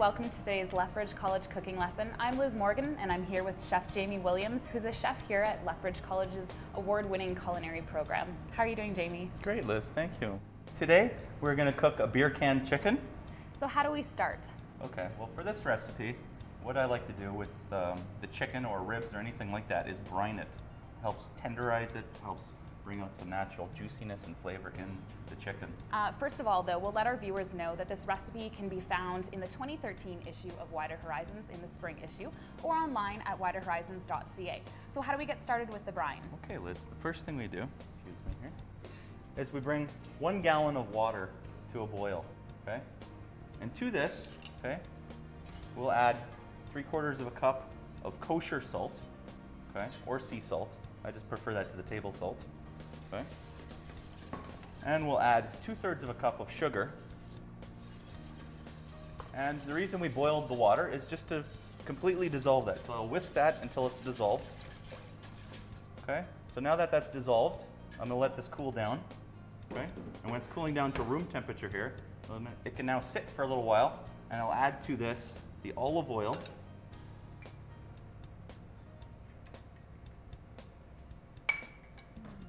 welcome to today's Lethbridge College cooking lesson. I'm Liz Morgan and I'm here with Chef Jamie Williams, who's a chef here at Lethbridge College's award-winning culinary program. How are you doing, Jamie? Great, Liz, thank you. Today we're going to cook a beer can chicken. So how do we start? Okay, well for this recipe, what I like to do with the chicken or ribs or anything like that is brine it. Helps tenderize it, helps bring out some natural juiciness and flavor in the chicken. First of all, though, we'll let our viewers know that this recipe can be found in the 2013 issue of Wider Horizons, in the spring issue, or online at widerhorizons.ca. So how do we get started with the brine? Okay, Liz, the first thing we do, excuse me here, is we bring 1 gallon of water to a boil, okay? And to this, okay, we'll add 3/4 of a cup of kosher salt, okay, or sea salt. I just prefer that to the table salt, okay? And we'll add 2/3 of a cup of sugar. And the reason we boiled the water is just to completely dissolve that. So I'll whisk that until it's dissolved. Okay, so now that that's dissolved, I'm gonna let this cool down. Okay, and when it's cooling down to room temperature here, it can now sit for a little while, and I'll add to this the olive oil.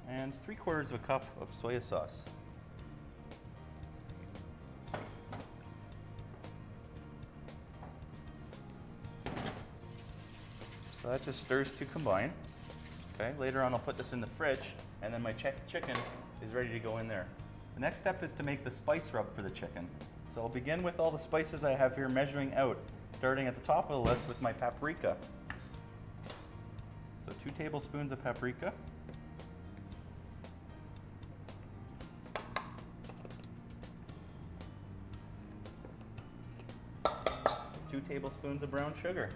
And 3/4 of a cup of soy sauce. So that just stirs to combine. Okay, later on I'll put this in the fridge, and then my chicken is ready to go in there. The next step is to make the spice rub for the chicken. So I'll begin with all the spices I have here, measuring out, starting at the top of the list with my paprika. So 2 tablespoons of paprika. 2 tablespoons of brown sugar.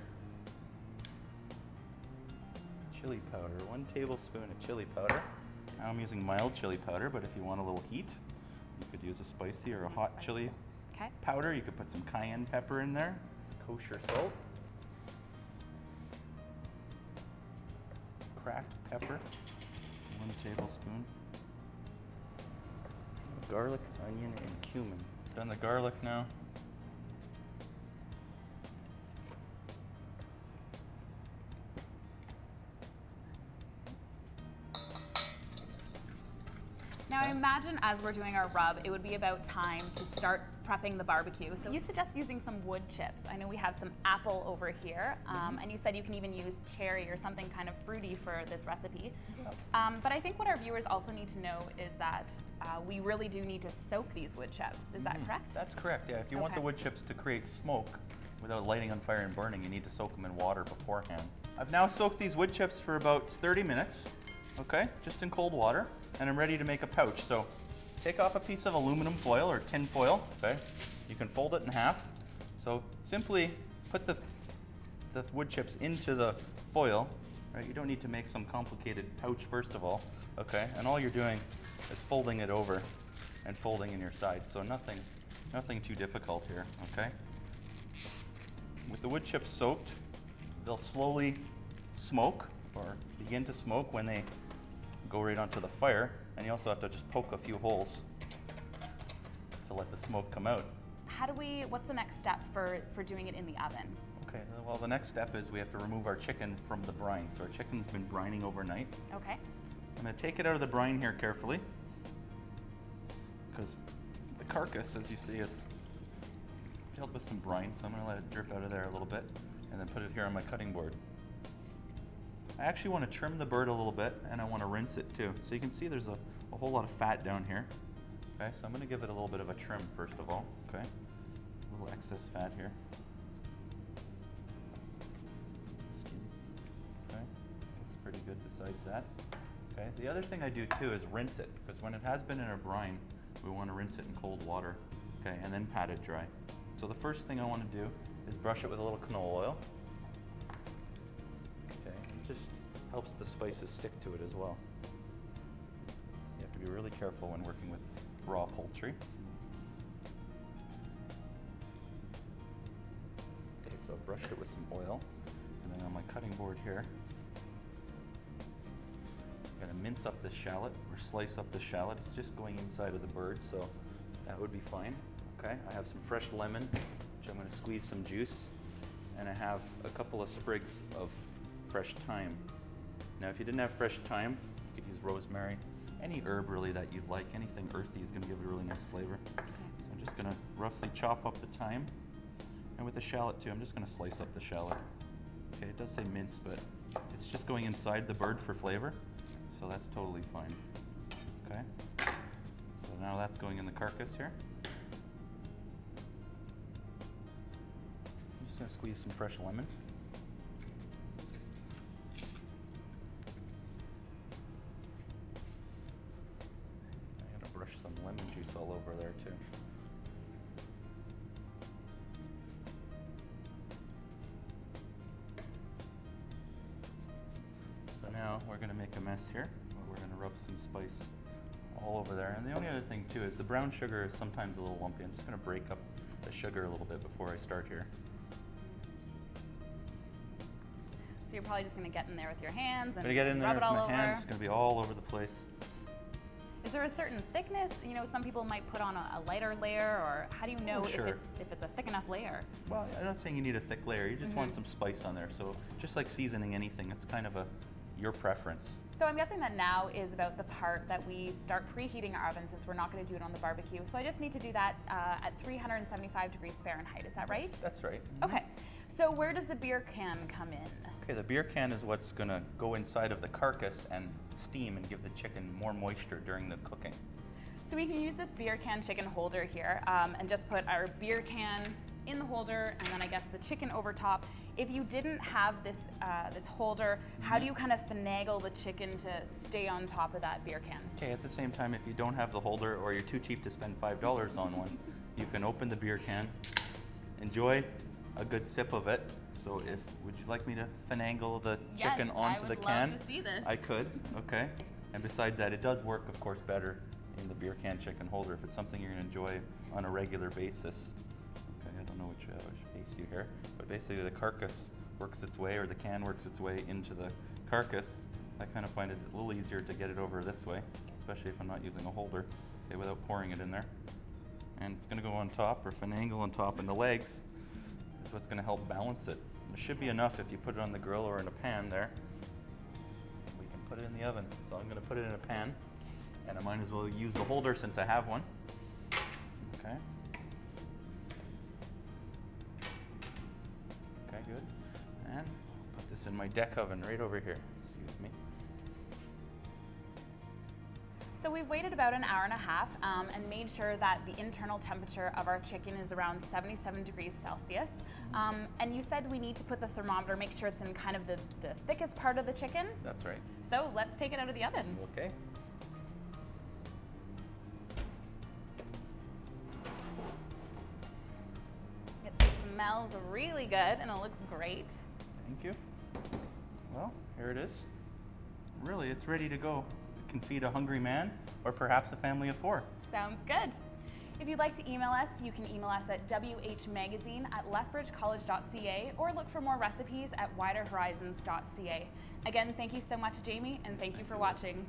Chili powder, 1 tablespoon of chili powder. Now I'm using mild chili powder, but if you want a little heat, you could use a spicy or a hot chili powder. You could put some cayenne pepper in there. Kosher salt. Cracked pepper, 1 tablespoon. Garlic, onion, and cumin. Done the garlic now. Now I imagine as we're doing our rub, it would be about time to start prepping the barbecue. So you suggest using some wood chips. I know we have some apple over here, and you said you can even use cherry or something kind of fruity for this recipe. But I think what our viewers also need to know is that we really do need to soak these wood chips. Is that correct? That's correct, yeah. If you want the wood chips to create smoke without lighting on fire and burning, you need to soak them in water beforehand. I've now soaked these wood chips for about 30 minutes. Okay, just in cold water, and I'm ready to make a pouch. So take off a piece of aluminum foil or tin foil, okay? You can fold it in half. So simply put the wood chips into the foil, right? You don't need to make some complicated pouch first of all, okay? And all you're doing is folding it over and folding in your sides. So nothing too difficult here, okay? With the wood chips soaked, they'll slowly smoke or begin to smoke when they go right onto the fire, and you also have to just poke a few holes to let the smoke come out. What's the next step for doing it in the oven? Okay, well the next step is we have to remove our chicken from the brine. So our chicken's been brining overnight. Okay. I'm gonna take it out of the brine here carefully, because the carcass, as you see, is filled with some brine, so I'm gonna let it drip out of there a little bit, and then put it here on my cutting board. I actually want to trim the bird a little bit, and I want to rinse it too. So you can see there's a whole lot of fat down here. Okay, so I'm going to give it a little bit of a trim first of all. Okay, a little excess fat here. Skin. Okay, looks pretty good besides that. Okay, the other thing I do too is rinse it, because when it has been in a brine, we want to rinse it in cold water. Okay, and then pat it dry. So the first thing I want to do is brush it with a little canola oil. Just helps the spices stick to it as well. You have to be really careful when working with raw poultry. Okay, so I've brushed it with some oil, and then on my cutting board here, I'm going to mince up the shallot or slice up the shallot. It's just going inside of the bird, so that would be fine. Okay, I have some fresh lemon which I'm going to squeeze some juice, and I have a couple of sprigs of fresh thyme. Now if you didn't have fresh thyme, you could use rosemary. Any herb really that you'd like, anything earthy is going to give it a really nice flavor. So I'm just going to roughly chop up the thyme. And with the shallot too, I'm just going to slice up the shallot. Okay, it does say mince, but it's just going inside the bird for flavor, so that's totally fine. Okay, so now that's going in the carcass here. I'm just going to squeeze some fresh lemon. I gotta brush some lemon juice all over there too. Now we're going to make a mess here. We're going to rub some spice all over there. And the only other thing too is the brown sugar is sometimes a little lumpy. I'm just going to break up the sugar a little bit before I start here. So you're probably just going to get in there with your hands and I'm going to get in there rub with it all my over. hands. It's going to be all over the place. Is there a certain thickness? You know, some people might put on a lighter layer, or how do you know if it's a thick enough layer? Well, I'm not saying you need a thick layer. You just want some spice on there. So just like seasoning anything, it's kind of your preference. So I'm guessing that now is about the part that we start preheating our oven, since we're not going to do it on the barbecue. So I just need to do that at 375 degrees Fahrenheit. Is that right? That's right. Okay. So where does the beer can come in? Okay, the beer can is what's going to go inside of the carcass and steam and give the chicken more moisture during the cooking. So we can use this beer can chicken holder here and just put our beer can in the holder, and then I guess the chicken over top. If you didn't have this this holder, how do you kind of finagle the chicken to stay on top of that beer can? Okay, at the same time, if you don't have the holder or you're too cheap to spend $5 on one, you can open the beer can, enjoy a good sip of it. So would you like me to finagle the chicken onto the can? Yes, I would love to see this. I could, okay. And besides that, it does work, of course, better in the beer can chicken holder if it's something you're going to enjoy on a regular basis. Okay, I don't know which face you here, but basically the carcass works its way, or the can works its way into the carcass. I kind of find it a little easier to get it over this way, especially if I'm not using a holder, okay, without pouring it in there. And it's going to go on top, or finagle on top, and the legs is what's going to help balance it. There should be enough if you put it on the grill or in a pan there. We can put it in the oven. So I'm going to put it in a pan, and I might as well use the holder since I have one. Okay. Okay, good. And I'll put this in my deck oven right over here. Excuse me. So we've waited about an hour and a half and made sure that the internal temperature of our chicken is around 77 degrees Celsius. And you said we need to put the thermometer, make sure it's in kind of the thickest part of the chicken. That's right. So let's take it out of the oven. Okay. It smells really good and it looks great. Thank you. Well, here it is. Really, it's ready to go. It can feed a hungry man or perhaps a family of 4. Sounds good. If you'd like to email us, you can email us at whmagazine@lethbridgecollege.ca or look for more recipes at widerhorizons.ca. Again, thank you so much, Jamie, and thank you for watching.